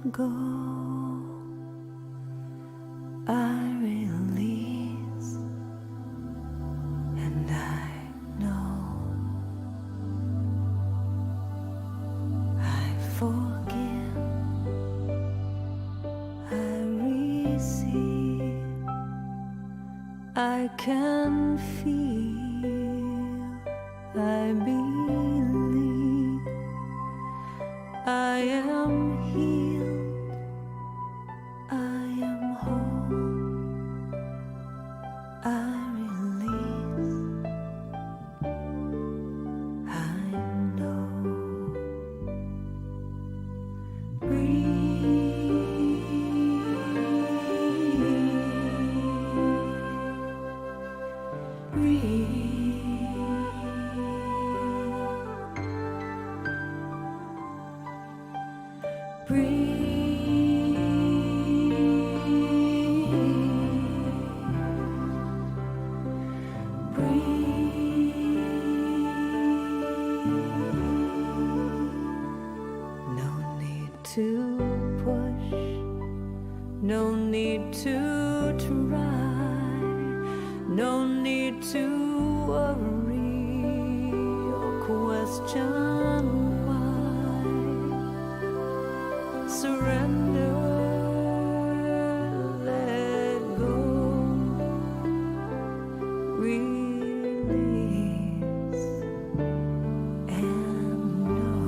let go, I release, and I know I forgive, I receive, I can feel, I believe, I am healed, I am whole, I release, I know. To push, no need to try, no need to worry or question why. Surrender, let go, release, and know.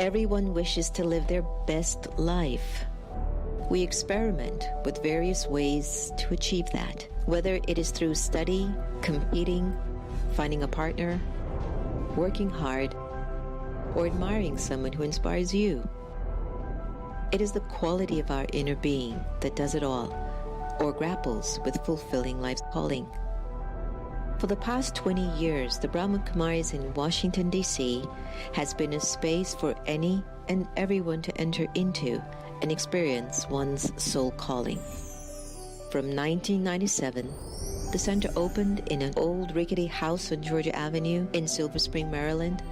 Everyone wishes to live their best life. We experiment with various ways to achieve that, whether it is through study, competing, finding a partner, working hard, or admiring someone who inspires you. It is the quality of our inner being that does it all, or grapples with fulfilling life's calling. For the past 20 years, the Brahma Kumaris in Washington, D.C. has been a space for any and everyone to enter into and experience one's soul calling. From 1997, the center opened in an old rickety house on Georgia Avenue in Silver Spring, Maryland,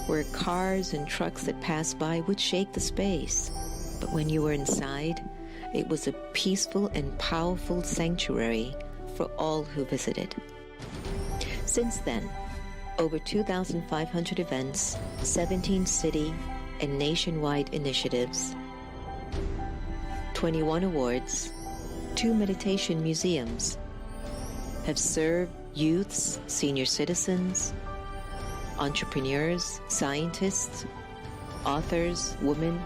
where cars and trucks that passed by would shake the space. But when you were inside, it was a peaceful and powerful sanctuary for all who visited. Since then, over 2,500 events, 17 city and nationwide initiatives, 21 awards, 2 meditation museums have served youths, senior citizens, entrepreneurs, scientists, authors, women,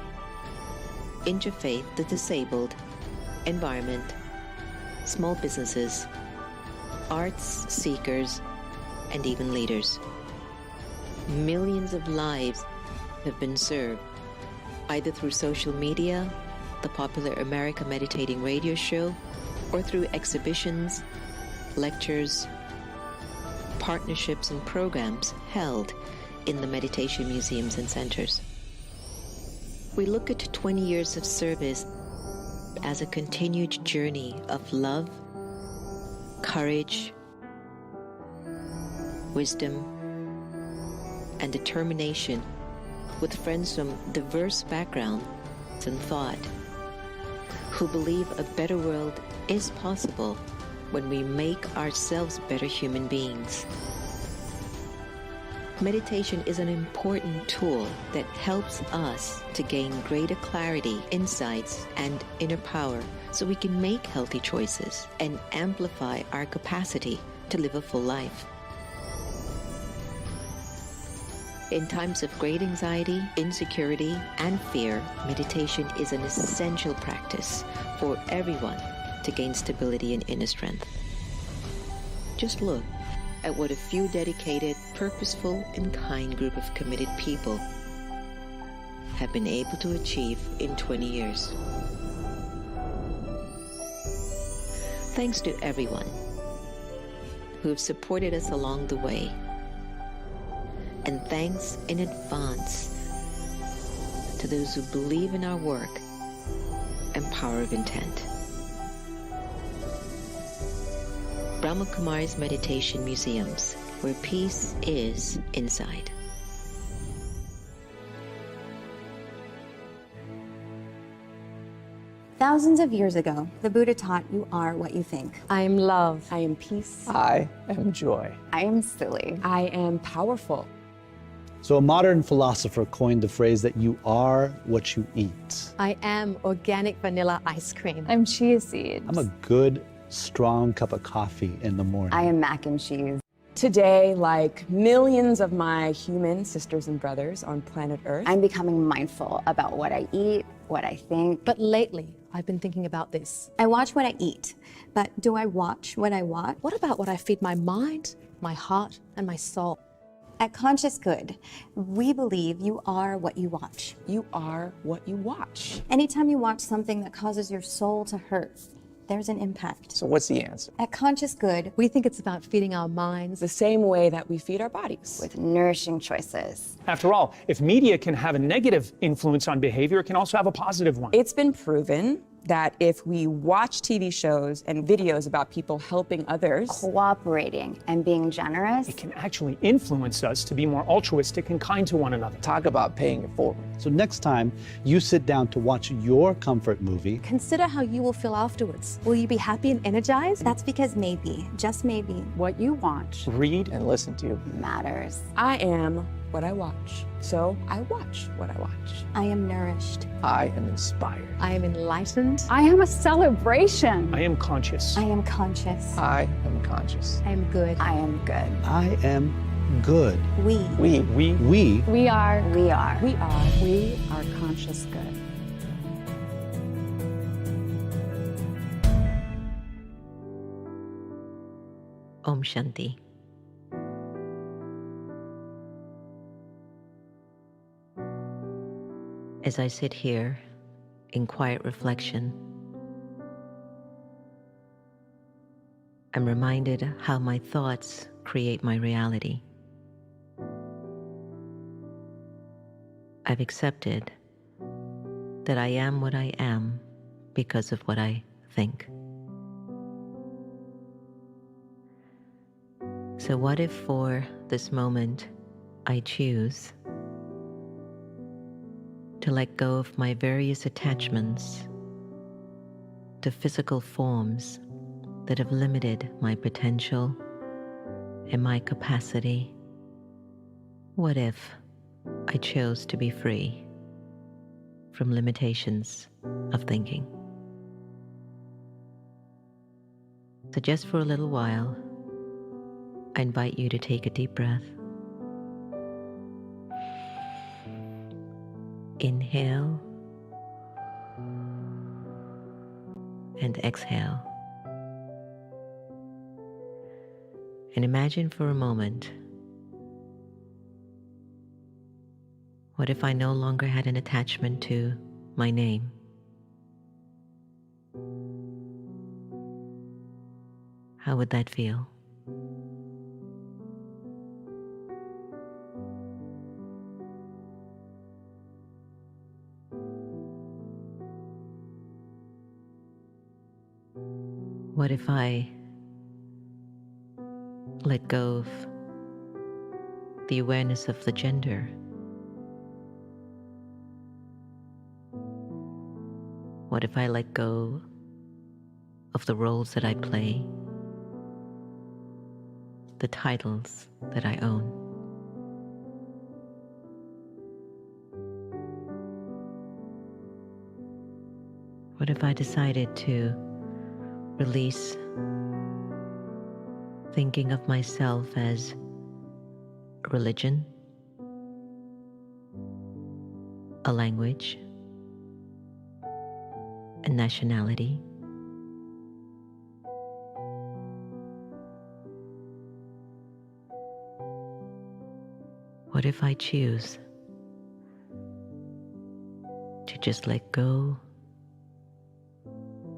interfaith, the disabled, environment, small businesses, arts seekers, and even leaders. Millions of lives have been served, either through social media, the popular America Meditating radio show, or through exhibitions, lectures, partnerships, and programs held in the meditation museums and centers. We look at 20 years of service as a continued journey of love, courage, wisdom, and determination with friends from diverse backgrounds and thought who believe a better world is possible when we make ourselves better human beings. Meditation is an important tool that helps us to gain greater clarity, insights, and inner power so we can make healthy choices and amplify our capacity to live a full life. In times of great anxiety, insecurity, and fear, meditation is an essential practice for everyone to gain stability and inner strength. Just look at what a few dedicated, purposeful, and kind group of committed people have been able to achieve in 20 years. Thanks to everyone who have supported us along the way. And thanks in advance to those who believe in our work and power of intent. Brahma Kumaris Meditation Museums, where peace is inside. Thousands of years ago, the Buddha taught you are what you think. I am love. I am peace. I am joy. I am silly. I am powerful. So a modern philosopher coined the phrase that you are what you eat. I am organic vanilla ice cream. I'm chia seeds. I'm a good, strong cup of coffee in the morning. I am mac and cheese. Today, like millions of my human sisters and brothers on planet Earth, I'm becoming mindful about what I eat, what I think. but lately, I've been thinking about this. I watch what I eat, but do I watch what I watch? What about what I feed my mind, my heart, and my soul? At Conscious Good, we believe you are what you watch. You are what you watch. Anytime you watch something that causes your soul to hurt, there's an impact. So what's the answer? At Conscious Good, We think it's about feeding our minds the same way that we feed our bodies. with nourishing choices. After all, if media can have a negative influence on behavior, it can also have a positive one. It's been proven that if we watch TV shows and videos about people helping others, Cooperating and being generous. It can actually influence us to be more altruistic and kind to one another. Talk about paying it forward. So next time you sit down to watch your comfort movie, consider how you will feel afterwards. Will you be happy and energized? That's because maybe, just maybe, What you watch. Read And listen to. matters. I am what I watch, so I watch what I watch. I am nourished. I am inspired. I am enlightened. I am a celebration. I am conscious. I am conscious. I am conscious. I am good. I am good. I am good. We We are. We are conscious good. Om Shanti. As I sit here in quiet reflection, I'm reminded how my thoughts create my reality. I've accepted that I am what I am because of what I think. So what if for this moment I choose to let go of my various attachments to physical forms that have limited my potential and my capacity? What if I chose to be free from limitations of thinking? So just for a little while, I invite you to take a deep breath. Inhale and exhale. And imagine for a moment, what if I no longer had an attachment to my name? How would that feel? What if I let go of the awareness of the gender? What if I let go of the roles that I play, the titles that I own? What if I decided to release thinking of myself as a religion, a language, a nationality, what if I choose to just let go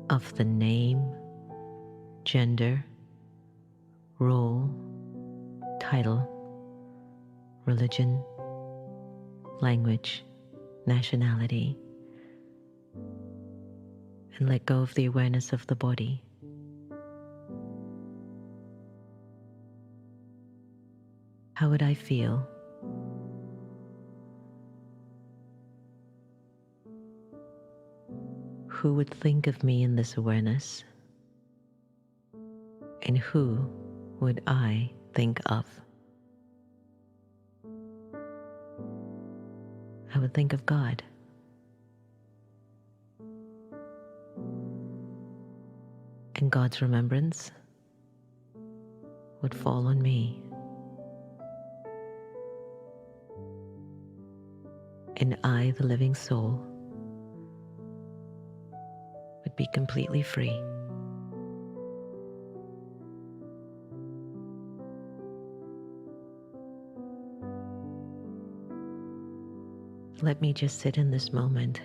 of the name, gender, role, title, religion, language, nationality, and let go of the awareness of the body? How would I feel? Who would think of me in this awareness? And who would I think of? I would think of God. And God's remembrance would fall on me. And I, the living soul, would be completely free. Let me just sit in this moment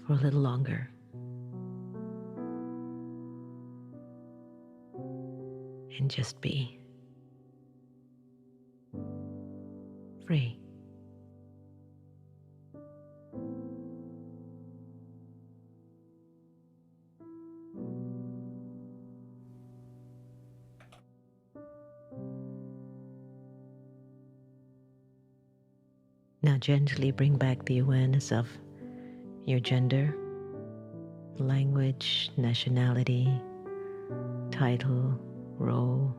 for a little longer. And just be free. Now gently bring back the awareness of your gender, language, nationality, title, role,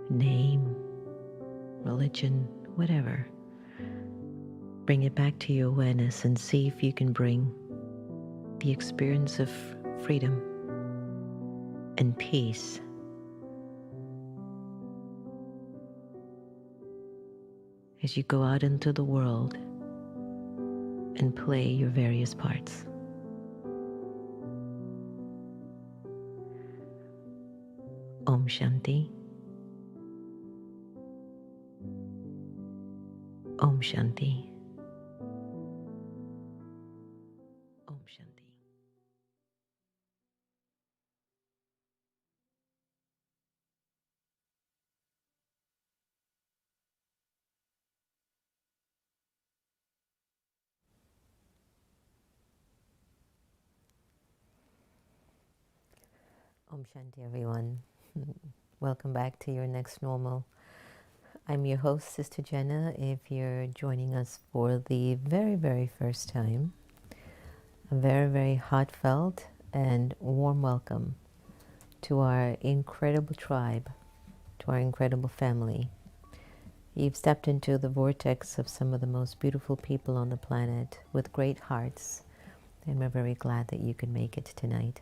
name, religion, whatever. Bring it back to your awareness and see if you can bring the experience of freedom and peace as you go out into the world and play your various parts. Om Shanti. Om Shanti. Om Shanti. Om Shanti, everyone. Welcome back to your next normal. I'm your host, Sister Jenna. If you're joining us for the very, very first time, a very, very heartfelt and warm welcome to our incredible tribe, to our incredible family. You've stepped into the vortex of some of the most beautiful people on the planet with great hearts, and we're very glad that you could make it tonight.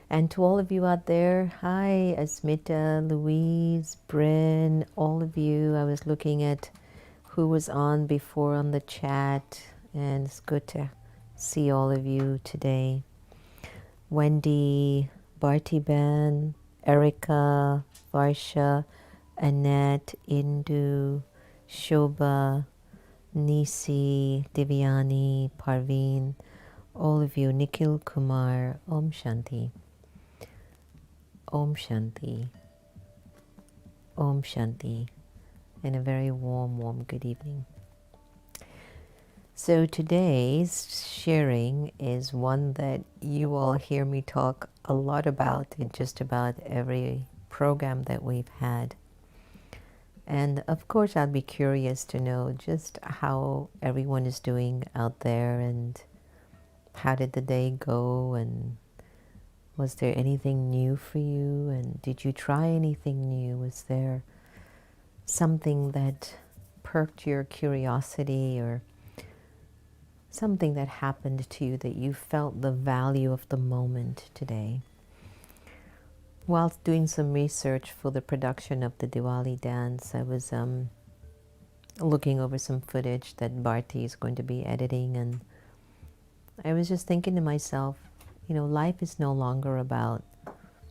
And to all of you out there, hi, Asmita, Louise, Bryn, all of you. I was looking at who was on before on the chat, and it's good to see all of you today. Wendy, Bartiban, Erica, Varsha, Annette, Indu, Shobha, Nisi, Divyani, Parveen, all of you, Nikhil Kumar, Om Shanti. Om Shanti, Om Shanti, and a very warm, warm good evening. So today's sharing is one that you all hear me talk a lot about in just about every program that we've had. And of course, I'd be curious to know just how everyone is doing out there, and how did the day go, and was there anything new for you? And did you try anything new? Was there something that perked your curiosity, or something that happened to you that you felt the value of the moment today? Whilst doing some research for the production of the Diwali dance, I was looking over some footage that Bharti is going to be editing, and I was just thinking to myself, you know, life is no longer about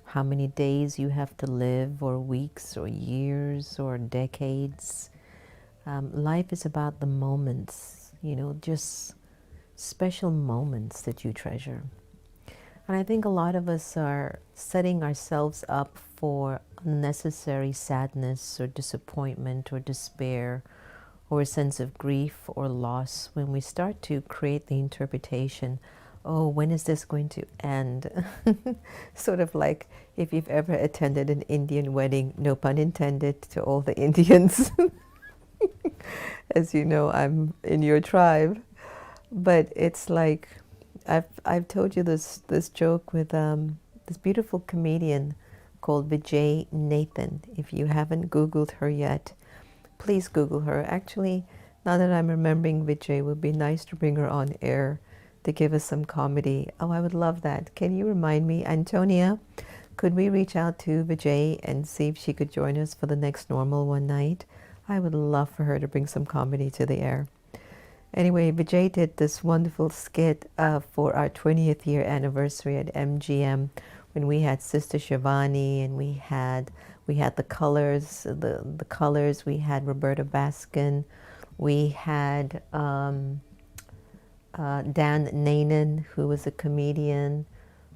how many days you have to live, or weeks, or years, or decades. Life is about the moments, you know, just special moments that you treasure. And I think a lot of us are setting ourselves up for unnecessary sadness, or disappointment, or despair, or a sense of grief or loss when we start to create the interpretation, oh, when is this going to end? Sort of like if you've ever attended an Indian wedding, no pun intended to all the Indians. As you know, I'm in your tribe. But it's like, I've told you this joke with this beautiful comedian called Vijay Nathan. If you haven't Googled her yet, please Google her. Actually, now that I'm remembering Vijay, it would be nice to bring her on air to give us some comedy. Oh, I would love that. Can you remind me, Antonia, could we reach out to Vijay and see if she could join us for the next normal one night? I would love for her to bring some comedy to the air. Anyway, Vijay did this wonderful skit for our 20th year anniversary at MGM, when we had Sister Shivani, and we had the colors, the colors. We had Roberta Baskin. We had Dan Nanan, who was a comedian.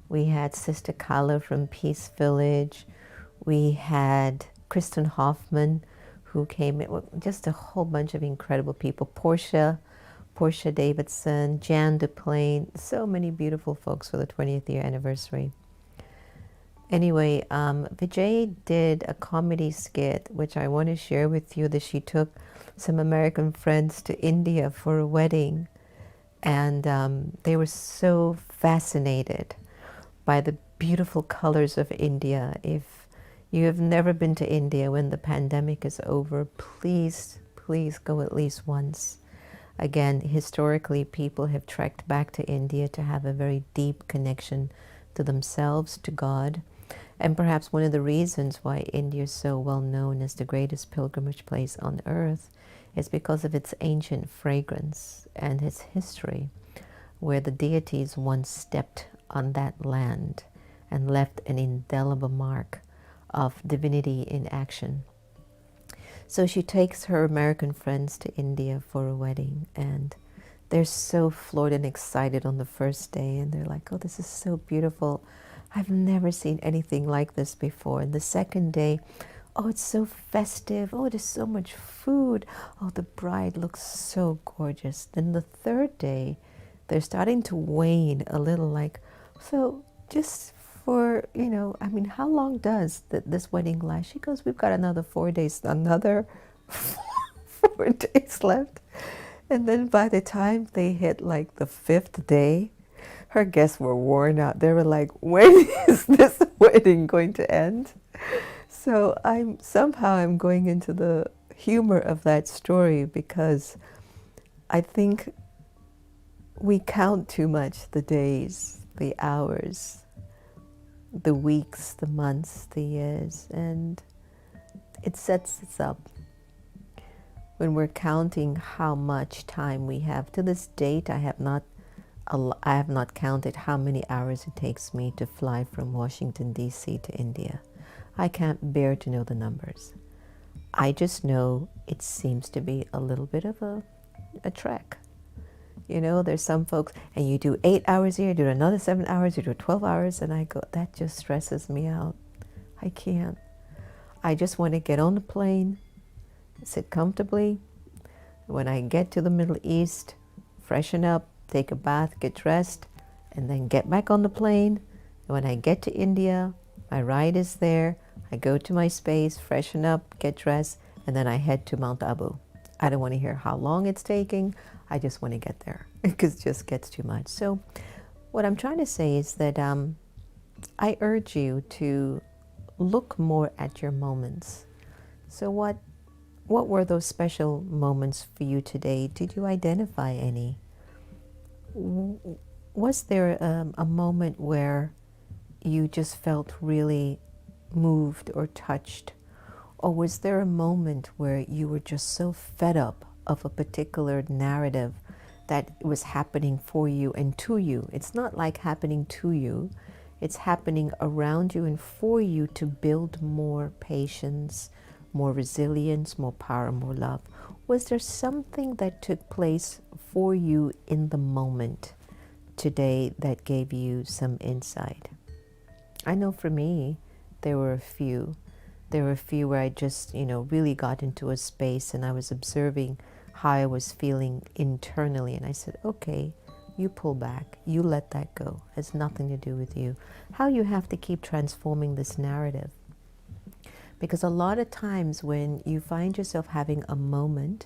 We had Sister Kala from Peace Village. We had Kristen Hoffman, who came in, just a whole bunch of incredible people. Portia Davidson, Jan Duplain, so many beautiful folks for the 20th year anniversary. Anyway, Vijay did a comedy skit, which I want to share with you, that she took some American friends to India for a wedding. And they were so fascinated by the beautiful colors of India. If you have never been to India when the pandemic is over, please, please go at least once. Again, historically, people have trekked back to India to have a very deep connection to themselves, to God. And perhaps one of the reasons why India is so well known as the greatest pilgrimage place on earth is because of its ancient fragrance and its history, where the deities once stepped on that land and left an indelible mark of divinity in action. So she takes her American friends to India for a wedding, and they're so floored and excited on the first day, and they're like, oh, this is so beautiful. I've never seen anything like this before. And the second day, oh, it's so festive. Oh, there's so much food. Oh, the bride looks so gorgeous. Then the third day, they're starting to wane a little, like, so just for, you know, I mean, how long does this wedding last? She goes, we've got another 4 days, another 4 days left. And then by the time they hit like the 5th day, her guests were worn out. They were like, when is this wedding going to end? So I'm going into the humor of that story, because I think we count too much the days, the hours, the weeks, the months, the years, and it sets us up. When we're counting how much time we have, to this date, I have not counted how many hours it takes me to fly from Washington, D.C. to India. I can't bear to know the numbers. I just know it seems to be a little bit of a trek. You know, there's some folks, and you do 8 hours here, you do another 7 hours, you do 12 hours, and I go, that just stresses me out. I can't. I just want to get on the plane, sit comfortably. When I get to the Middle East, freshen up, take a bath, get dressed, and then get back on the plane. And when I get to India, my ride is there. I go to my space, freshen up, get dressed, and then I head to Mount Abu. I don't want to hear how long it's taking. I just want to get there because it just gets too much. So what I'm trying to say is that I urge you to look more at your moments. So what were those special moments for you today? Did you identify any? Was there a moment where you just felt really moved or touched? Or was there a moment where you were just so fed up of a particular narrative that was happening for you and to you? It's not like happening to you. It's happening around you and for you to build more patience, more resilience, more power, more love. Was there something that took place for you in the moment today that gave you some insight? I know for me, there were a few. There were a few where I just, really got into a space and I was observing how I was feeling internally. And I said, okay, you pull back. You let that go. It has nothing to do with you. How you have to keep transforming this narrative. Because a lot of times when you find yourself having a moment,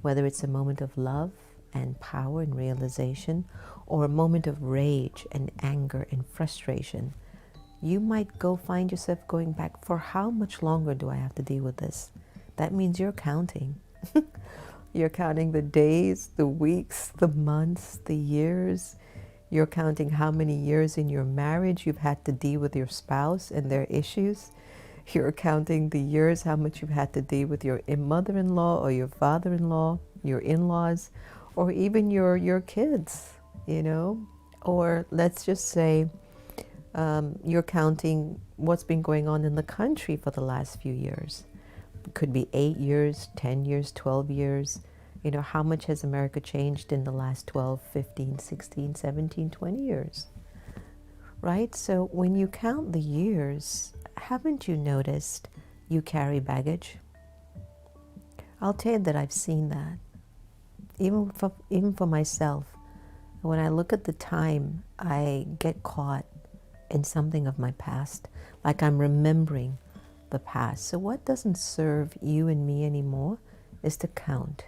whether it's a moment of love and power and realization, or a moment of rage and anger and frustration, you might go find yourself going back, for how much longer do I have to deal with this? That means you're counting. You're counting the days, the weeks, the months, the years. You're counting how many years in your marriage you've had to deal with your spouse and their issues. You're counting the years, how much you've had to deal with your mother-in-law or your father-in-law, your in-laws, or even your kids, Or let's just say, you're counting what's been going on in the country for the last few years. It could be 8 years, 10 years, 12 years. How much has America changed in the last 12, 15, 16, 17, 20 years? Right? So when you count the years, haven't you noticed you carry baggage? I'll tell you that I've seen that. Even for myself. When I look at the time, I get caught in something of my past, like I'm remembering the past. So what doesn't serve you and me anymore is to count.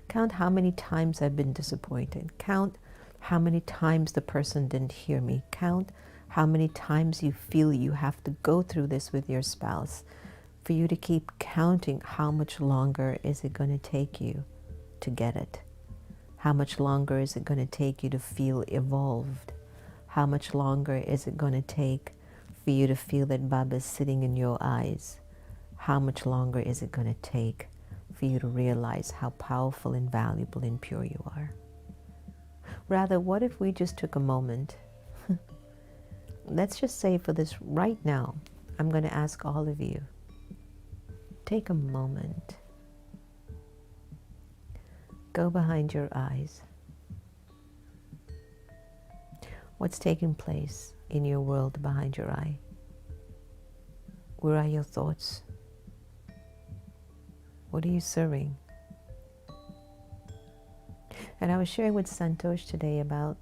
Count how many times I've been disappointed. Count how many times the person didn't hear me. Count how many times you feel you have to go through this with your spouse. For you to keep counting, how much longer is it going to take you to get it? How much longer is it going to take you to feel evolved? How much longer is it going to take for you to feel that Baba's sitting in your eyes? How much longer is it going to take for for you to realize how powerful and valuable and pure you are. Rather, what if we just took a moment? Let's just say for this right now, I'm going to ask all of you, take a moment. Go behind your eyes. What's taking place in your world behind your eye? Where are your thoughts? What are you serving? And I was sharing with Santosh today about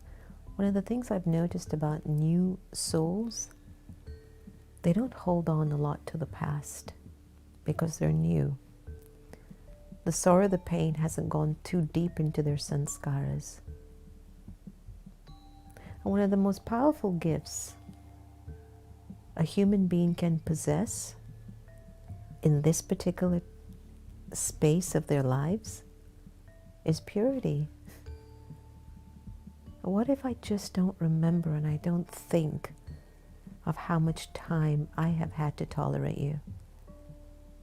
one of the things I've noticed about new souls. They don't hold on a lot to the past because they're new. The sorrow, the pain hasn't gone too deep into their sanskaras. And one of the most powerful gifts a human being can possess in this particular space of their lives is purity. What if I just don't remember and I don't think of how much time I have had to tolerate you,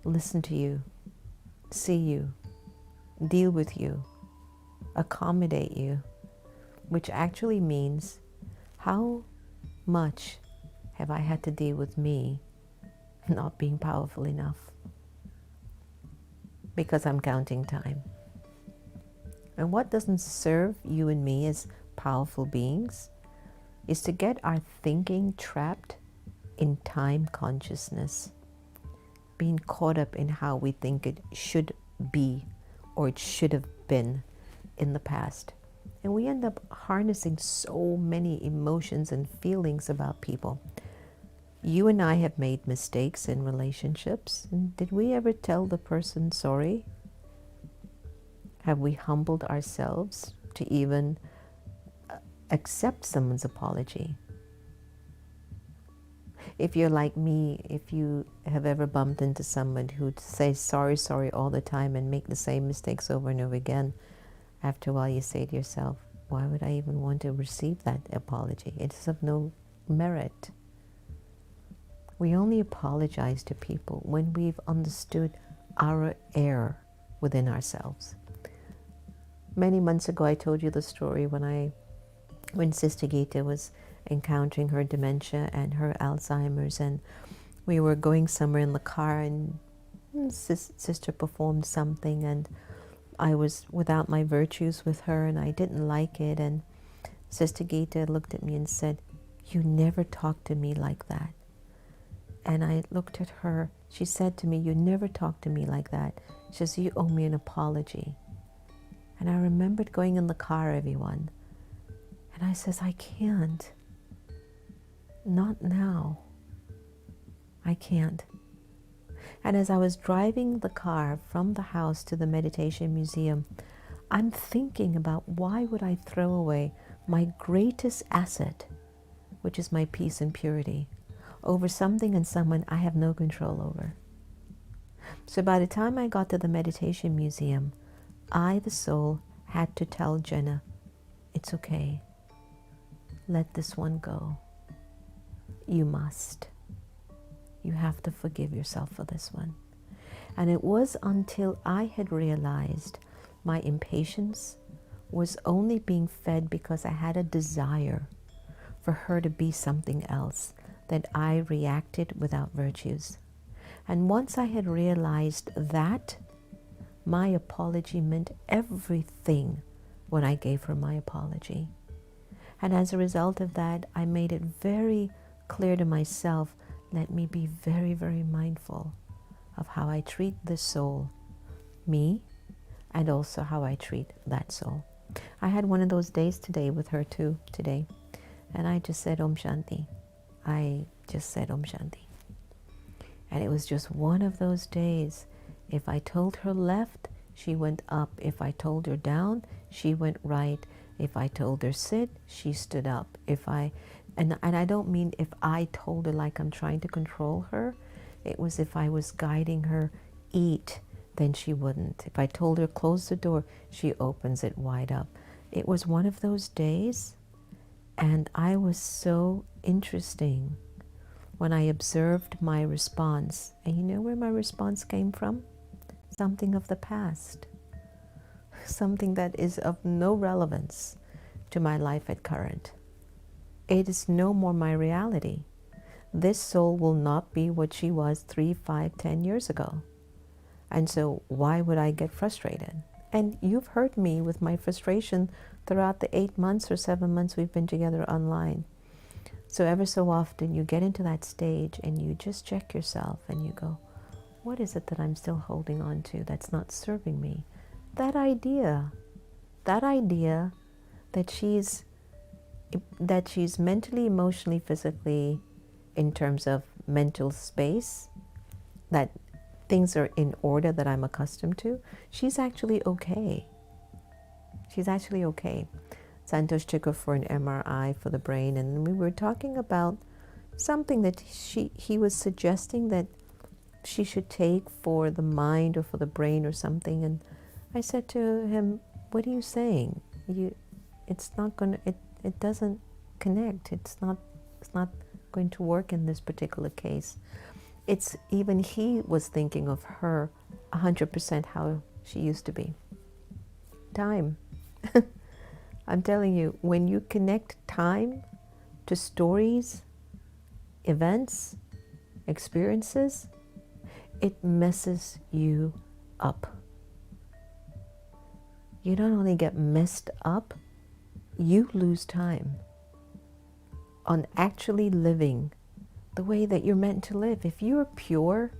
listen to you, see you, deal with you, accommodate you, which actually means how much have I had to deal with me not being powerful enough because I'm counting time. And what doesn't serve you and me as powerful beings is to get our thinking trapped in time consciousness, being caught up in how we think it should be or it should have been in the past. And we end up harnessing so many emotions and feelings about people. You and I have made mistakes in relationships. And did we ever tell the person sorry? Have we humbled ourselves to even accept someone's apology? If you're like me, if you have ever bumped into someone who says sorry, sorry all the time and make the same mistakes over and over again, after a while you say to yourself, why would I even want to receive that apology? It's of no merit. We only apologize to people when we've understood our error within ourselves. Many months ago, I told you the story when Sister Gita was encountering her dementia and her Alzheimer's, and we were going somewhere in the car, and Sister performed something, and I was without my virtues with her, and I didn't like it. And Sister Gita looked at me and said, "You never talk to me like that." And I looked at her. She said to me, "You never talk to me like that." She says, "You owe me an apology." And I remembered going in the car, everyone. And I says, "I can't. Not now. I can't." And as I was driving the car from the house to the meditation museum, I'm thinking about why would I throw away my greatest asset, which is my peace and purity, over something and someone I have no control over. So by the time I got to the meditation museum, I, the soul, had to tell Jenna, "It's okay. Let this one go. You must. You have to forgive yourself for this one." And it was until I had realized my impatience was only being fed because I had a desire for her to be something else that I reacted without virtues. And once I had realized that, my apology meant everything when I gave her my apology. And as a result of that, I made it very clear to myself, let me be very, very mindful of how I treat this soul, me, and also how I treat that soul. I had one of those days today with her too, today. And I just said Om Shanti. I just said Om Shanti. And it was just one of those days. If I told her left, she went up. If I told her down, she went right. If I told her sit, she stood up. And I don't mean if I told her like I'm trying to control her. It was if I was guiding her eat, then she wouldn't. If I told her close the door, she opens it wide up. It was one of those days, and I was so interesting when I observed my response. And you know where my response came from? something of the past, something that is of no relevance to my life at current. It is no more my reality. This soul will not be what she was 3, 5, 10 years ago. And so why would I get frustrated? And you've heard me with my frustration throughout the 8 months or 7 months we've been together online. So ever so often you get into that stage and you just check yourself and you go, what is it that I'm still holding on to that's not serving me? That idea that she's mentally, emotionally, physically, in terms of mental space, that things are in order that I'm accustomed to, she's actually okay. She's actually okay. Santosh took her for an MRI for the brain, and we were talking about something that he was suggesting that she should take for the mind or for the brain or something. And I said to him, what are you saying? It's not going to, it doesn't connect. It's not going to work in this particular case. It's even he was thinking of her 100% how she used to be. Time. I'm telling you, when you connect time to stories, events, experiences, it messes you up. You not only get messed up, you lose time on actually living the way that you're meant to live. If you're pure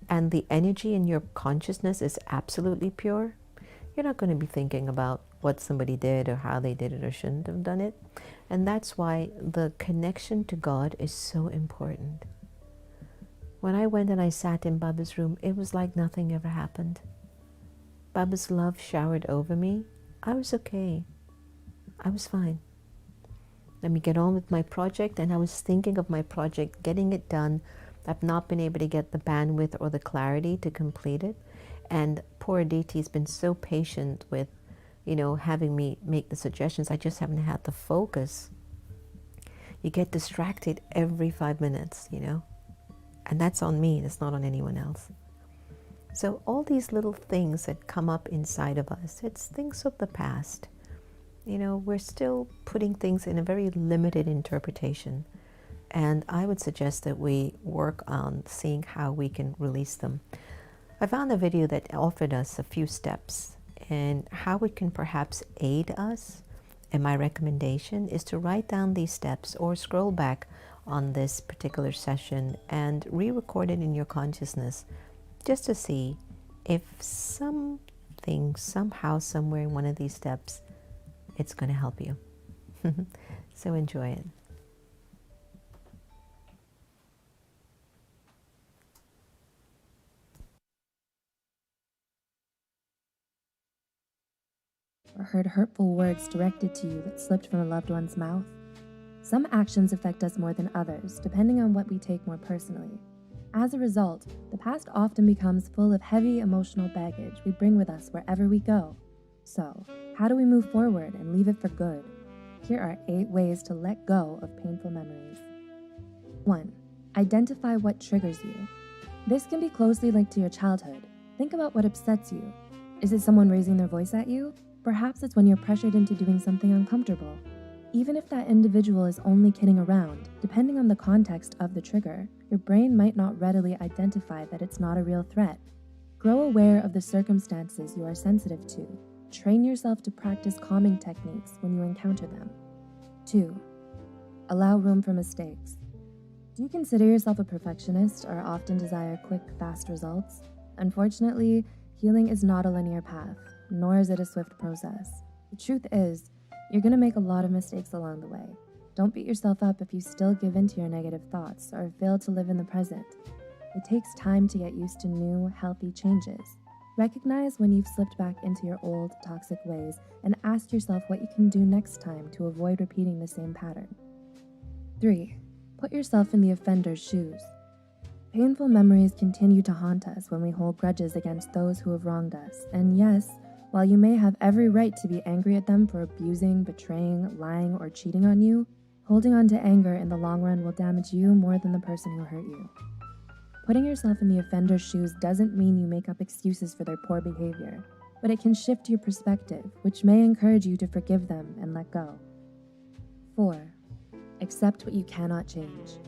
and the energy in your consciousness is absolutely pure, you're not going to be thinking about what somebody did or how they did it or shouldn't have done it. And that's why the connection to God is so important. When I went and I sat in Baba's room, it was like nothing ever happened. Baba's love showered over me. I was okay. I was fine. Let me get on with my project. And I was thinking of my project, getting it done. I've not been able to get the bandwidth or the clarity to complete it. And poor Aditi's been so patient with, having me make the suggestions. I just haven't had the focus. You get distracted every 5 minutes, and that's on me. It's not on anyone else. So all these little things that come up inside of us, it's things of the past. We're still putting things in a very limited interpretation. And I would suggest that we work on seeing how we can release them. I found a video that offered us a few steps and how it can perhaps aid us. And my recommendation is to write down these steps or scroll back on this particular session and re-record it in your consciousness just to see if something, somehow, somewhere in one of these steps, it's going to help you. So enjoy it. Or heard hurtful words directed to you that slipped from a loved one's mouth. Some actions affect us more than others, depending on what we take more personally. As a result, the past often becomes full of heavy emotional baggage we bring with us wherever we go. So, how do we move forward and leave it for good? Here are 8 ways to let go of painful memories. 1. Identify what triggers you. This can be closely linked to your childhood. Think about what upsets you. Is it someone raising their voice at you? Perhaps it's when you're pressured into doing something uncomfortable. Even if that individual is only kidding around, depending on the context of the trigger, your brain might not readily identify that it's not a real threat. Grow aware of the circumstances you are sensitive to. Train yourself to practice calming techniques when you encounter them. 2. Allow room for mistakes. Do you consider yourself a perfectionist or often desire quick, fast results? Unfortunately, healing is not a linear path, nor is it a swift process. The truth is, you're going to make a lot of mistakes along the way. Don't beat yourself up if you still give in to your negative thoughts or fail to live in the present. It takes time to get used to new, healthy changes. Recognize when you've slipped back into your old, toxic ways and ask yourself what you can do next time to avoid repeating the same pattern. 3. Put yourself in the offender's shoes. Painful memories continue to haunt us when we hold grudges against those who have wronged us. And yes, while you may have every right to be angry at them for abusing, betraying, lying, or cheating on you, holding on to anger in the long run will damage you more than the person who hurt you. Putting yourself in the offender's shoes doesn't mean you make up excuses for their poor behavior, but it can shift your perspective, which may encourage you to forgive them and let go. 4. Accept what you cannot change.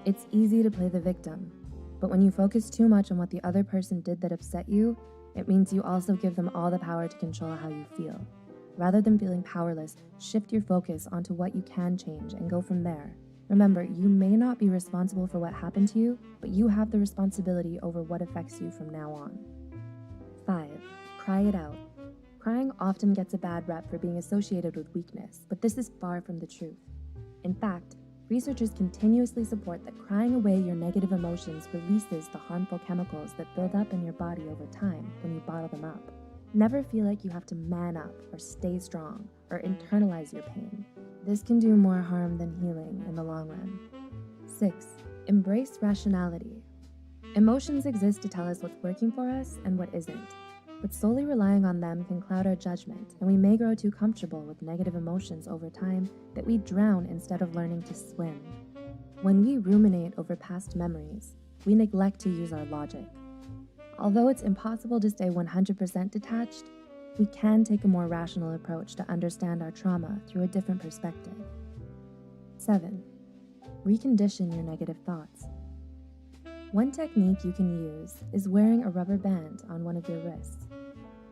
It's easy to play the victim, but when you focus too much on what the other person did that upset you, it means you also give them all the power to control how you feel. Rather than feeling powerless, shift your focus onto what you can change and go from there. Remember, you may not be responsible for what happened to you, but you have the responsibility over what affects you from now on. 5. Cry it out. Crying often gets a bad rep for being associated with weakness, but this is far from the truth. In fact, researchers continuously support that crying away your negative emotions releases the harmful chemicals that build up in your body over time when you bottle them up. Never feel like you have to man up or stay strong or internalize your pain. This can do more harm than healing in the long run. 6. Embrace rationality. Emotions exist to tell us what's working for us and what isn't, but solely relying on them can cloud our judgment, and we may grow too comfortable with negative emotions over time that we drown instead of learning to swim. When we ruminate over past memories, we neglect to use our logic. Although it's impossible to stay 100% detached, we can take a more rational approach to understand our trauma through a different perspective. 7. Recondition your negative thoughts. One technique you can use is wearing a rubber band on one of your wrists.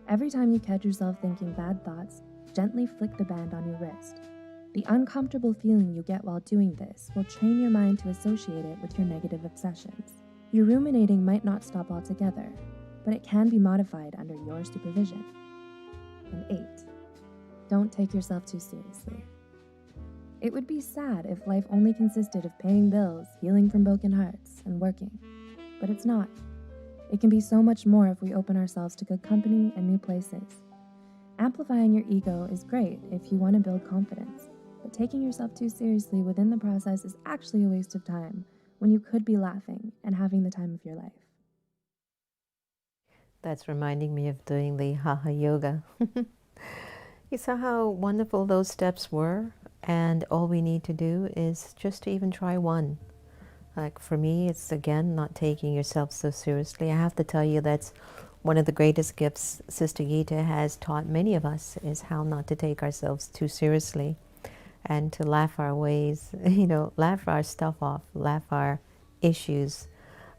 Every time you catch yourself thinking bad thoughts, gently flick the band on your wrist. The uncomfortable feeling you get while doing this will train your mind to associate it with your negative obsessions. Your ruminating might not stop altogether, but it can be modified under your supervision. And 8. Don't take yourself too seriously. It would be sad if life only consisted of paying bills, healing from broken hearts, and working. But it's not. It can be so much more if we open ourselves to good company and new places. Amplifying your ego is great if you want to build confidence, but taking yourself too seriously within the process is actually a waste of time when you could be laughing and having the time of your life. That's reminding me of doing the haha yoga. You saw how wonderful those steps were, and all we need to do is just to even try one. Like for me, it's again not taking yourself so seriously. I have to tell you that's one of the greatest gifts Sister Gita has taught many of us, is how not to take ourselves too seriously and to laugh our ways, laugh our stuff off, laugh our issues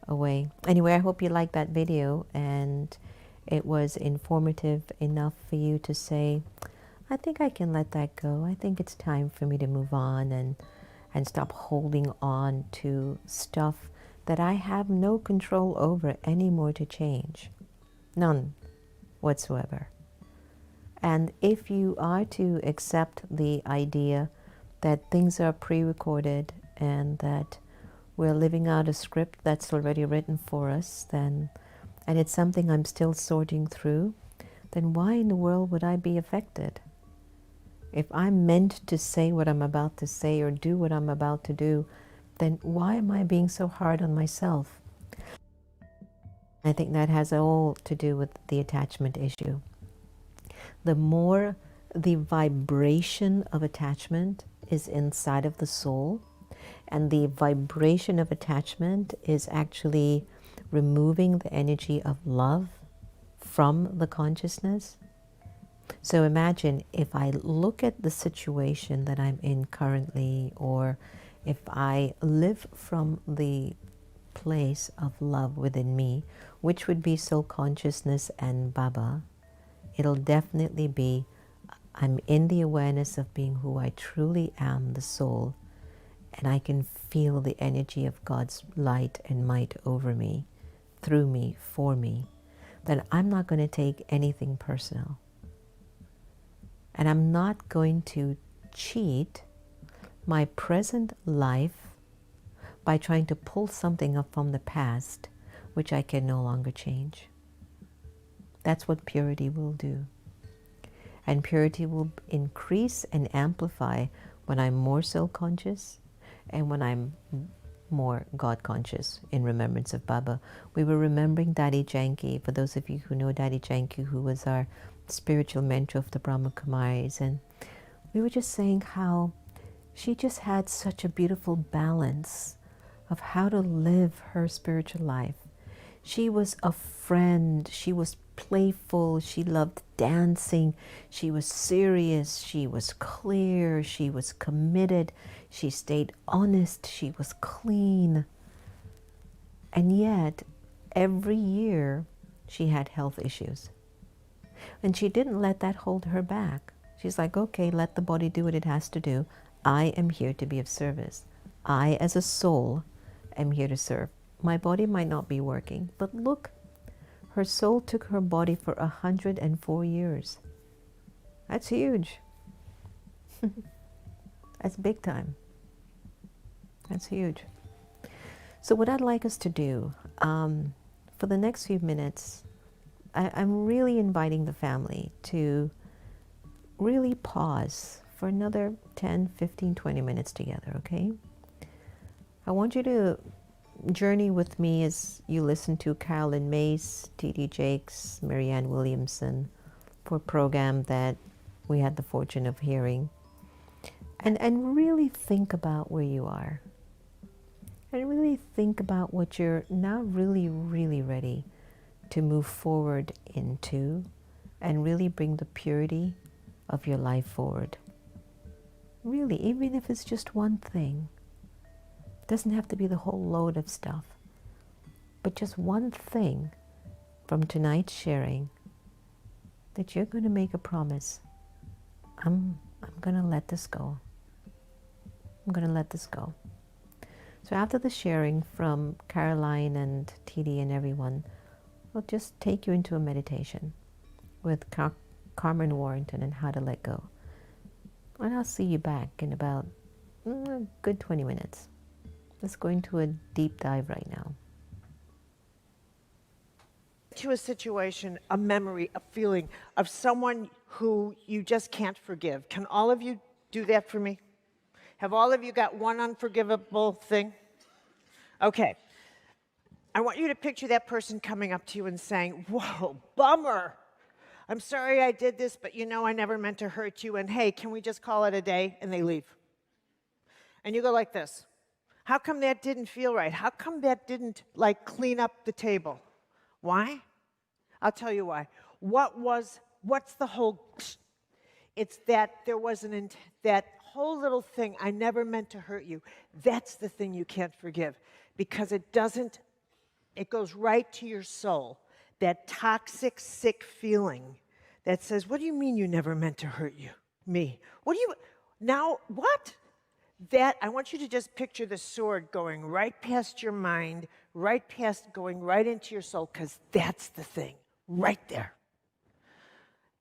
away. Anyway, I hope you liked that video and it was informative enough for you to say, I think I can let that go. I think it's time for me to move on and stop holding on to stuff that I have no control over anymore to change. None whatsoever. And if you are to accept the idea that things are pre-recorded and that we're living out a script that's already written for us, and it's something I'm still sorting through, then why in the world would I be affected? If I'm meant to say what I'm about to say or do what I'm about to do, then why am I being so hard on myself? I think that has all to do with the attachment issue. The more the vibration of attachment is inside of the soul, and the vibration of attachment is actually removing the energy of love from the consciousness. So imagine if I look at the situation that I'm in currently, or if I live from the place of love within me, which would be soul consciousness and Baba, it'll definitely be, I'm in the awareness of being who I truly am, the soul, and I can feel the energy of God's light and might over me, through me, for me, then I'm not going to take anything personal. And I'm not going to cheat my present life by trying to pull something up from the past which I can no longer change. That's what purity will do. And purity will increase and amplify when I'm more soul-conscious and when I'm more God-conscious in remembrance of Baba. We were remembering Daddy Janki, for those of you who know Daddy Janki, who was our spiritual mentor of the Brahma Kumaris, and we were just saying how she just had such a beautiful balance of how to live her spiritual life. She was a friend. She was playful. She loved dancing. She was serious. She was clear. She was committed. She stayed honest. She was clean. And yet, every year, she had health issues. And she didn't let that hold her back. She's like, okay, let the body do what it has to do. I am here to be of service. I, as a soul, am here to serve. My body might not be working, but look, her soul took her body for 104 years. That's huge. That's big time. That's huge. So what I'd like us to do, for the next few minutes, I'm really inviting the family to really pause for another 10, 15, 20 minutes together, okay? I want you to journey with me as you listen to Carolyn Mace, T.D. Jakes, Marianne Williamson for a program that we had the fortune of hearing. And really think about where you are. And really think about what you're now really, really ready to move forward into and really bring the purity of your life forward. Really, even if it's just one thing. It doesn't have to be the whole load of stuff, but just one thing from tonight's sharing that you're going to make a promise. I'm going to let this go. I'm going to let this go. So after the sharing from Caroline and TD and everyone, we'll just take you into a meditation with Carmen Warrington and how to let go. And I'll see you back in about a good 20 minutes. Let's go into a deep dive right now. To a situation, a memory, a feeling of someone who you just can't forgive. Can all of you do that for me? Have all of you got one unforgivable thing? Okay. I want you to picture that person coming up to you and saying, whoa, bummer. I'm sorry I did this, but you know I never meant to hurt you, and hey, can we just call it a day? And they leave. And you go like this. How come that didn't feel right? How come that didn't, like, clean up the table? Why? I'll tell you why. What's the whole, it's that there was that whole little thing, I never meant to hurt you. That's the thing you can't forgive, because it goes right to your soul. That toxic, sick feeling that says, what do you mean you never meant to hurt me? What? That, I want you to just picture the sword going right past your mind, going right into your soul, because that's the thing, right there.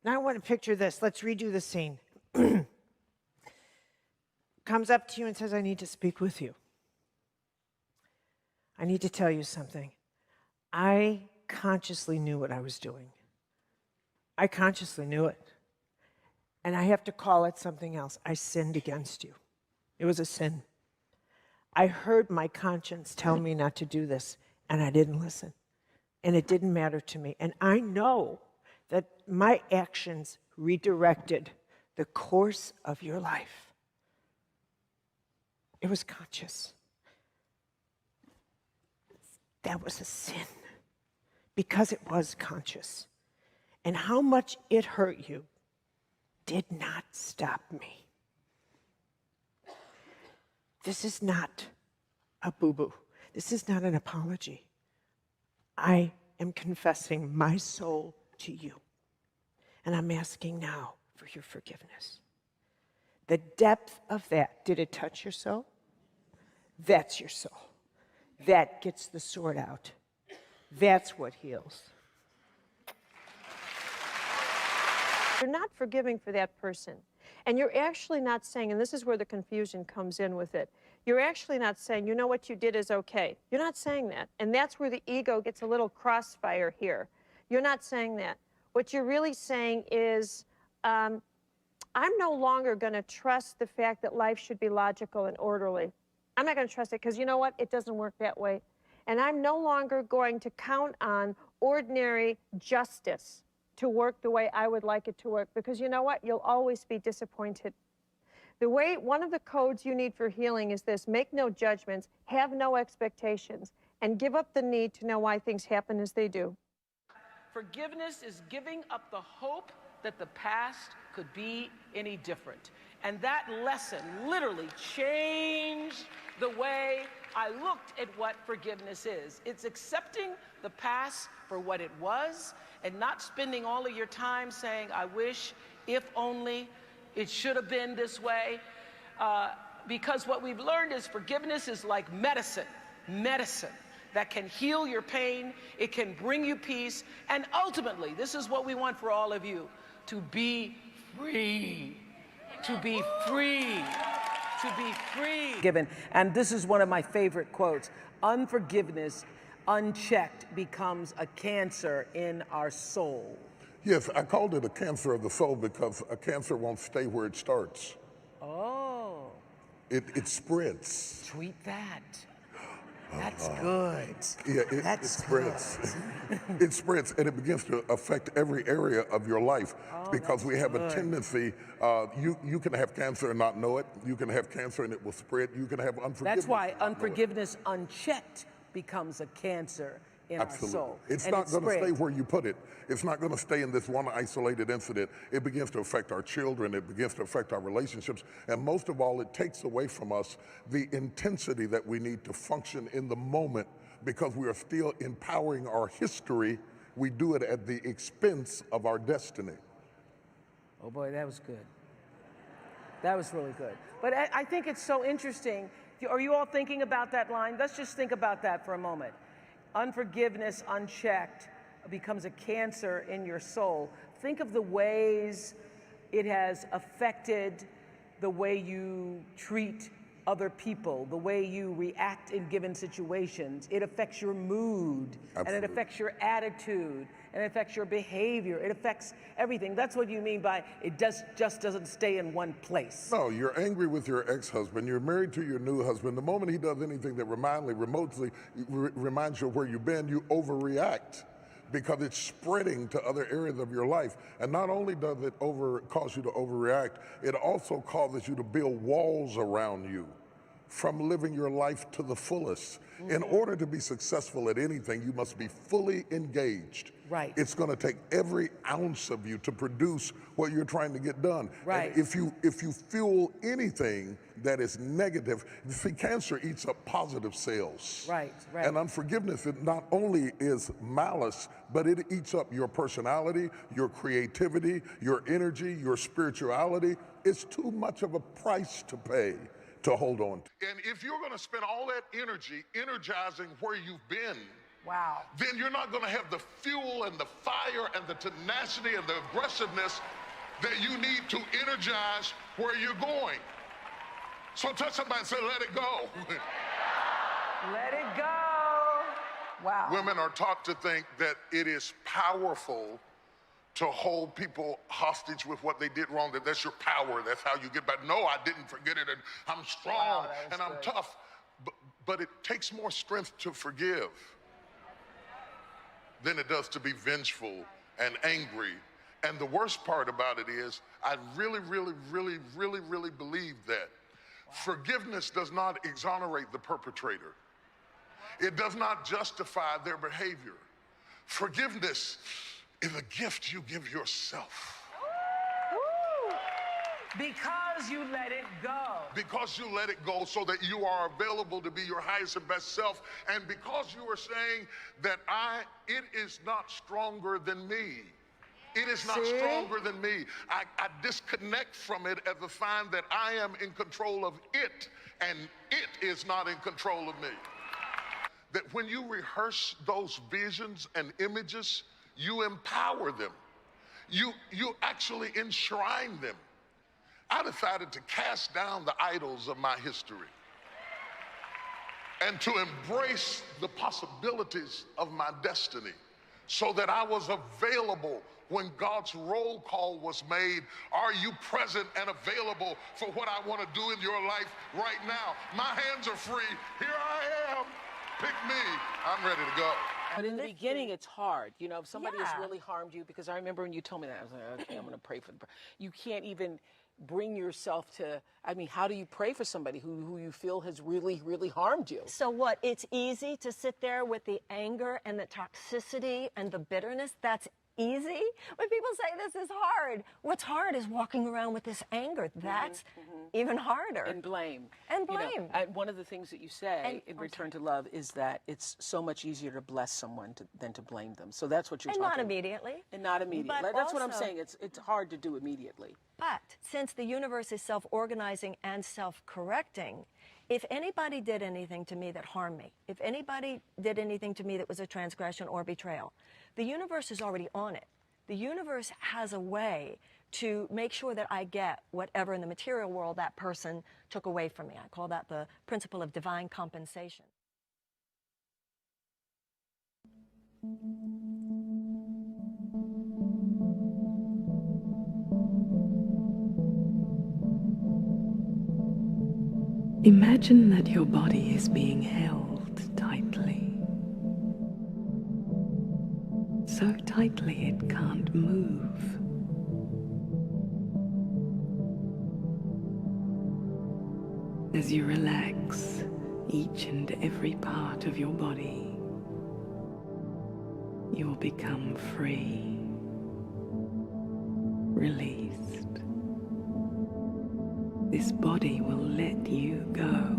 Now I want to picture this. Let's redo the scene. Comes up to you and says, I need to speak with you. I need to tell you something. I consciously knew what I was doing. I consciously knew it. And I have to call it something else. I sinned against you. It was a sin. I heard my conscience tell me not to do this, and I didn't listen. And it didn't matter to me. And I know that my actions redirected the course of your life. It was conscious. That was a sin, because it was conscious. And how much it hurt you did not stop me. This is not a boo-boo. This is not an apology. I am confessing my soul to you. And I'm asking now for your forgiveness. The depth of that, did it touch your soul? That's your soul. That gets the sword out. That's what heals. You're not forgiving for that person. And you're actually not saying, and this is where the confusion comes in with it, you're actually not saying, you know what you did is okay. You're not saying that. And that's where the ego gets a little crossfire here. You're not saying that. What you're really saying is, I'm no longer going to trust the fact that life should be logical and orderly. I'm not going to trust it, because you know what? It doesn't work that way. And I'm no longer going to count on ordinary justice to work the way I would like it to work, because you know what? You'll always be disappointed. One of the codes you need for healing is this: make no judgments, have no expectations, and give up the need to know why things happen as they do. Forgiveness is giving up the hope that the past could be any different. And that lesson literally changed the way I looked at what forgiveness is. It's accepting the past for what it was and not spending all of your time saying, I wish, if only, it should have been this way. Because what we've learned is forgiveness is like medicine that can heal your pain, it can bring you peace, and ultimately, this is what we want for all of you, to be free. To be free. To be free. Given, and this is one of my favorite quotes: unforgiveness, unchecked, becomes a cancer in our soul. Yes, I called it a cancer of the soul because a cancer won't stay where it starts. Oh. It spreads. Tweet that. That's good. Yeah, it spreads. It spreads, and it begins to affect every area of your life because we have a tendency, you can have cancer and not know it. You can have cancer and it will spread. You can have unforgiveness. That's why unforgiveness unchecked becomes a cancer in our soul. It's not going to stay where you put it. It's not going to stay in this one isolated incident. It begins to affect our children. It begins to affect our relationships. And most of all, it takes away from us the intensity that we need to function in the moment because we are still empowering our history. We do it at the expense of our destiny. Oh boy, that was good. That was really good. But I think it's so interesting. Are you all thinking about that line? Let's just think about that for a moment. Unforgiveness unchecked becomes a cancer in your soul. Think of the ways it has affected the way you treat other people, the way you react in given situations. It affects your mood, and it affects your attitude, and it affects your behavior. It affects everything. That's what you mean by it just doesn't stay in one place. No, you're angry with your ex-husband. You're married to your new husband. The moment he does anything that remotely reminds you of where you've been, you overreact because it's spreading to other areas of your life. And not only does it cause you to overreact, it also causes you to build walls around you from living your life to the fullest. In order to be successful at anything, you must be fully engaged. Right. It's going to take every ounce of you to produce what you're trying to get done. Right. And if you fuel anything that is negative, see, cancer eats up positive cells. Right, right. And unforgiveness, it not only is malice, but it eats up your personality, your creativity, your energy, your spirituality. It's too much of a price to pay to hold on to. And if you're going to spend all that energy energizing where you've been, wow, then you're not going to have the fuel and the fire and the tenacity and the aggressiveness that you need to energize where you're going. So touch somebody and say, let it go. Let it go. Wow. Women are taught to think that it is powerful to hold people hostage with what they did wrong, that that's your power, that's how you get back. No, I didn't forget it, and I'm strong, and I'm tough. But it takes more strength to forgive than it does to be vengeful and angry. And the worst part about it is, I really believe that forgiveness does not exonerate the perpetrator. It does not justify their behavior. Forgiveness is a gift you give yourself. Because you let it go. Because you let it go so that you are available to be your highest and best self. And because you are saying that it is not stronger than me. It is not stronger than me. I disconnect from it as a sign that I am in control of it, and it is not in control of me. That when you rehearse those visions and images, you empower them. You actually enshrine them. I decided to cast down the idols of my history and to embrace the possibilities of my destiny so that I was available when God's roll call was made. Are you present and available for what I want to do in your life right now? My hands are free. Here I am. Pick me. I'm ready to go. But in the beginning, it's hard. You know, if somebody has really harmed you, because I remember when you told me that, I was like, okay, I'm going to pray for them. You can't even bring yourself to, I mean, how do you pray for somebody who you feel has really, really harmed you? So what, it's easy to sit there with the anger and the toxicity and the bitterness? That's easy? When people say this is hard, what's hard is walking around with this anger. That's even harder. And blame. And You know, blame. one of the things that you say in Return to Love is that it's so much easier to bless someone than to blame them. So that's what you're And talking not about. immediately. And not immediately. But That's what I'm also- saying. It's hard to do immediately. But since the universe is self-organizing and self-correcting, if anybody did anything to me that harmed me, if anybody did anything to me that was a transgression or betrayal, the universe is already on it. The universe has a way to make sure that I get whatever in the material world that person took away from me. I call that the principle of divine compensation. Imagine that your body is being held tightly. So tightly it can't move. As you relax each and every part of your body, you will become free, released. This body will let you go.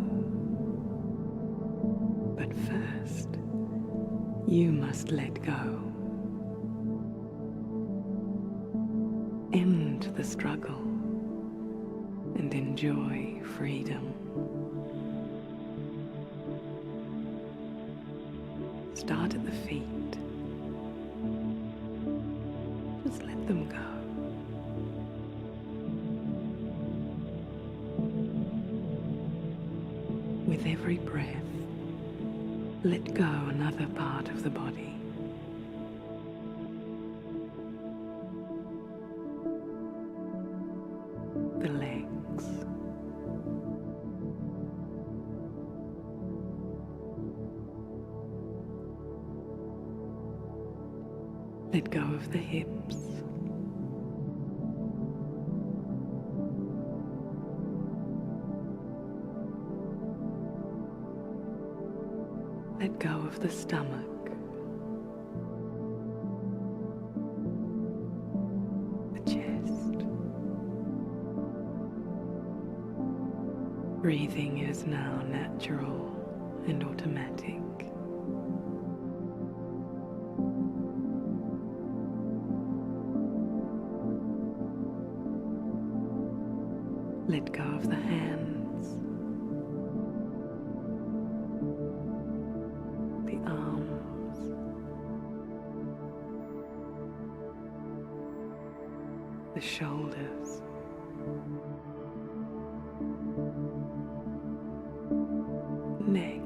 But first, you must let go. End the struggle and enjoy freedom. Start at the feet. Just let them go. With every breath, let go another part of the body. The legs. Let go of the hips. Let go of the stomach. The chest. Breathing is now natural and automatic. Let go of the hands, the arms, the shoulders, neck,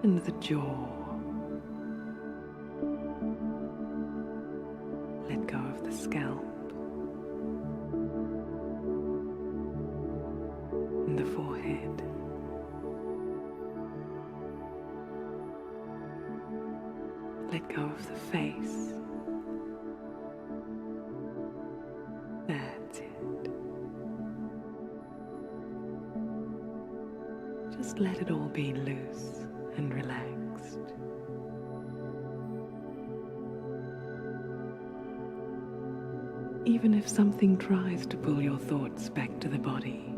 and the jaw. Let go of the scalp and the forehead. Let go of the face. That's it. Just let it all be loose and relaxed. Even if something tries to pull your thoughts back to the body,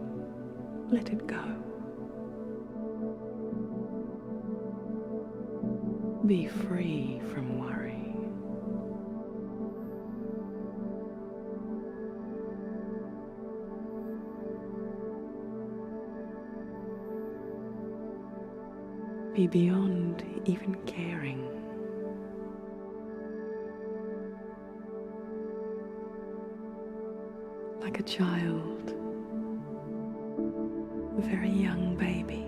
let it go. Be free from worry. Be beyond even caring. Like a child, a very young baby.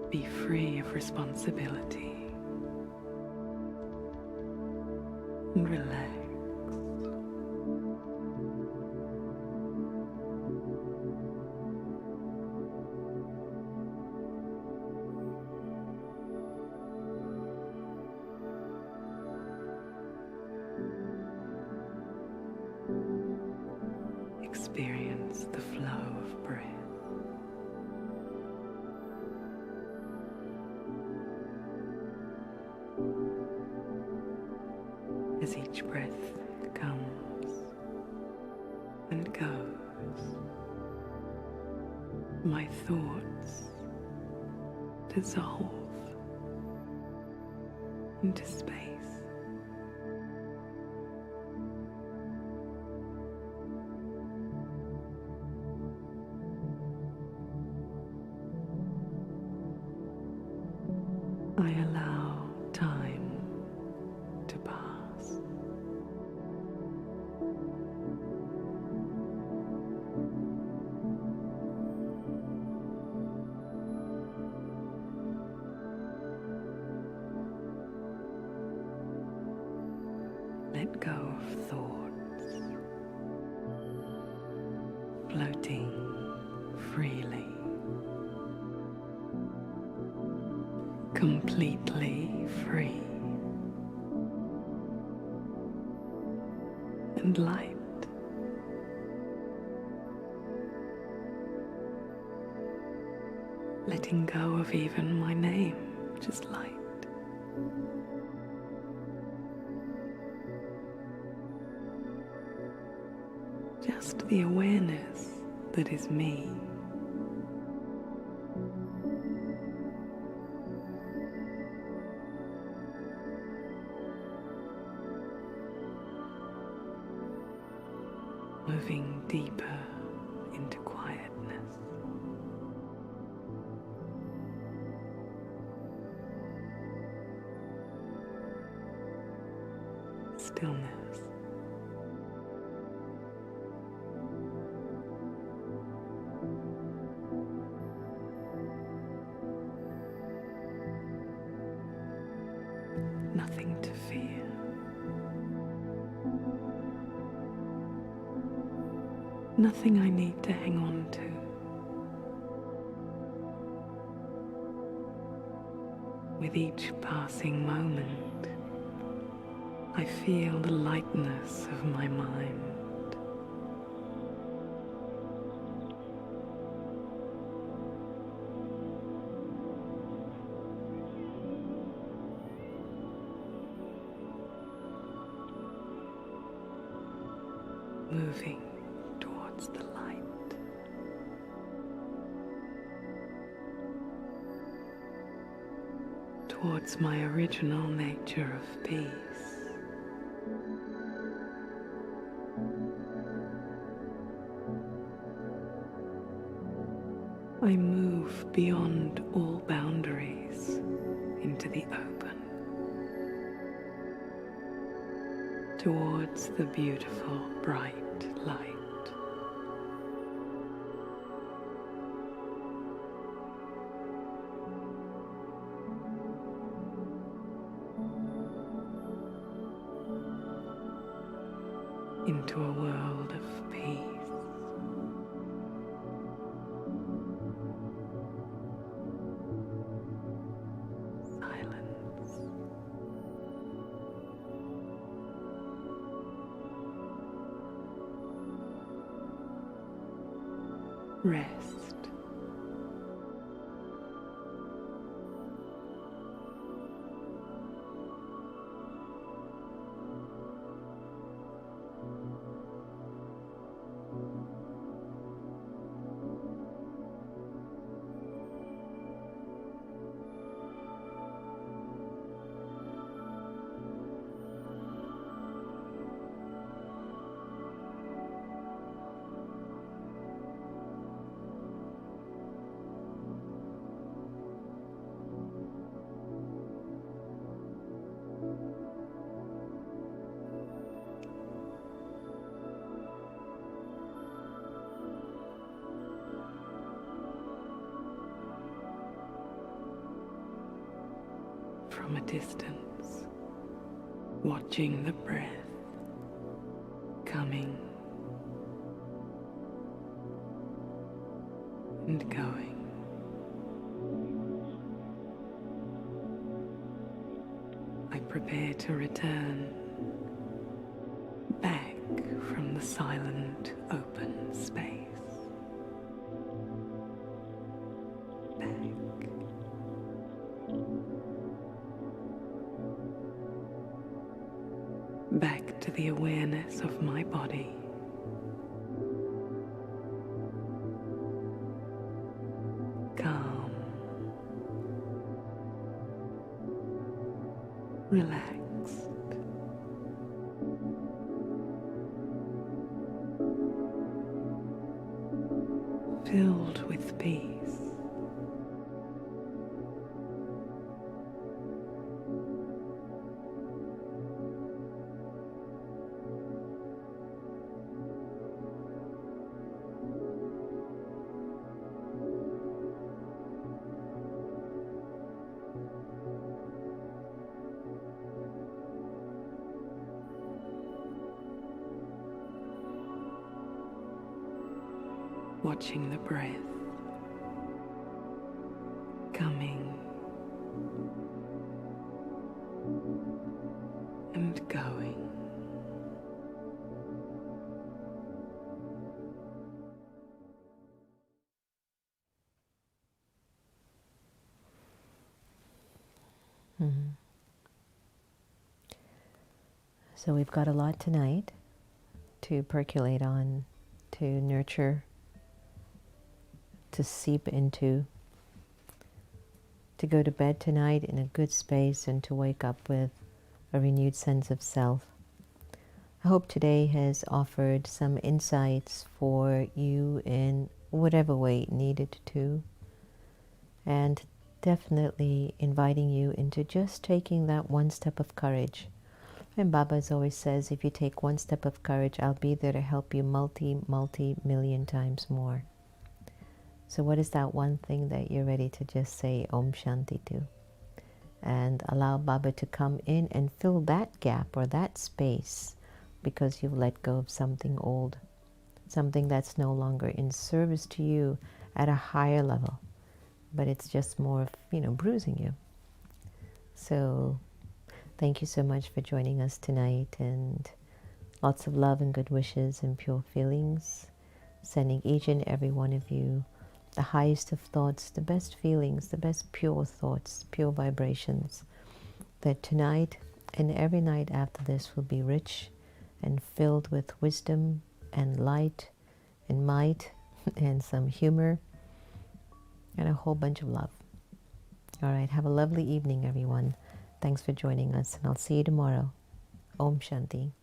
Be free of responsibility and relax. experience the flow of breath. As each breath comes and goes, my thoughts dissolve into space. I allow time to pass. Let go of thoughts, floating freely, completely free and light. Letting go of even my name, just light. Just the awareness that is me. Moving deeper into quietness. Stillness. Nothing to fear. Nothing I need to hang on to. With each passing moment, I feel the lightness of my mind. Moving towards the light. Towards my original nature of peace. I move beyond all boundaries into the open. Towards the beautiful, bright light. Into a world of peace. Silence. Rest. From a distance, watching the breath coming and going. I prepare to return back from the silent, open space. Back to the awareness of my body. Calm. Relaxed. Filled with peace. Watching the breath coming and going. So we've got a lot tonight to percolate on, to nurture, to seep into, to go to bed tonight in a good space and to wake up with a renewed sense of self. I hope today has offered some insights for you in whatever way it needed to, and definitely inviting you into just taking that one step of courage. And Baba always says, if you take one step of courage, I'll be there to help you multi-million times more. So what is that one thing that you're ready to just say Om Shanti to? And allow Baba to come in and fill that gap or that space, because you've let go of something old, something that's no longer in service to you at a higher level, but it's just more of, bruising you. So thank you so much for joining us tonight, and lots of love and good wishes and pure feelings, sending each and every one of you the highest of thoughts, the best feelings, the best pure thoughts, pure vibrations, that tonight and every night after this will be rich and filled with wisdom and light and might and some humor and a whole bunch of love. All right, have a lovely evening, everyone. Thanks for joining us, and I'll see you tomorrow. Om Shanti.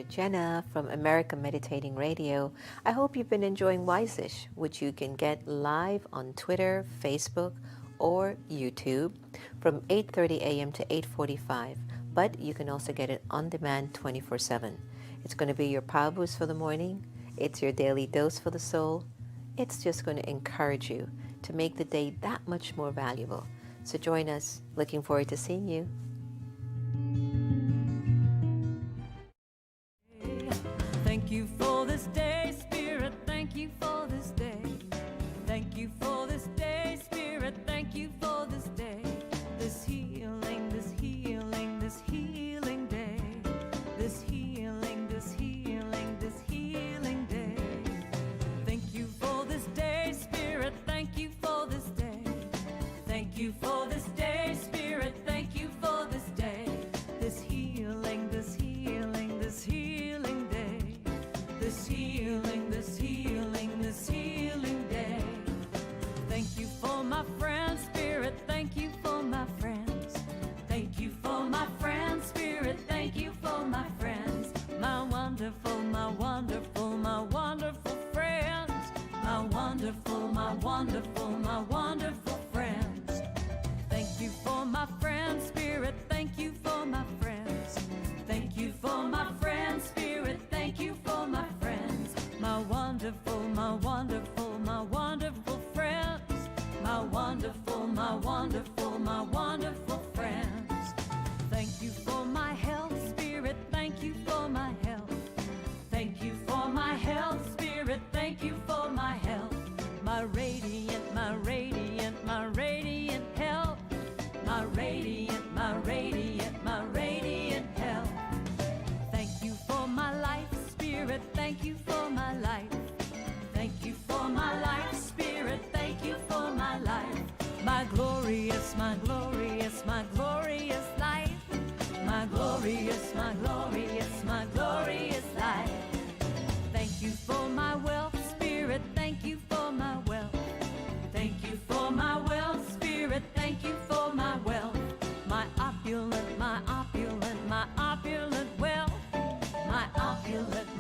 Jenna from America Meditating Radio. I hope you've been enjoying Wise-ish, which you can get live on Twitter, Facebook, or YouTube from 8:30 a.m. to 8:45. But you can also get it on demand 24/7. It's going to be your power boost for the morning. It's your daily dose for the soul. It's just going to encourage you to make the day that much more valuable. So join us. Looking forward to seeing you. Thank you for this day, Spirit. Thank you for this day. Thank you for this day, Spirit. Thank you for this day. This healing, this healing, this healing day. This healing, this healing, this healing day. Thank you for this day, Spirit. Thank you for this day. Thank you for this day, Spirit. Thank you for this day. This healing, this healing, this healing day. This healing, this healing, this healing day. Thank you for my friends, Spirit. Thank you for my friends. Thank you for my friends, Spirit. Thank you for my friends. My wonderful, my wonderful, my wonderful friends. My wonderful, my wonderful, my wonderful friends. Thank you for my friends, Spirit. Thank you for my friends. Thank you for my friends, Spirit. Thank you for my friends. My wonderful, my wonderful, my wonderful friends. My wonderful, my wonderful, my wonderful friends. Thank you for my health, Spirit. Thank you for my health. Thank you for my health, Spirit. Thank you for my health. My radiant, my radiant, my radiant health. My radiant. my glorious life. My glorious life. Thank you for my wealth, Spirit, thank you for my wealth. Thank you for my wealth, Spirit, thank you for my wealth. My opulent wealth. My opulent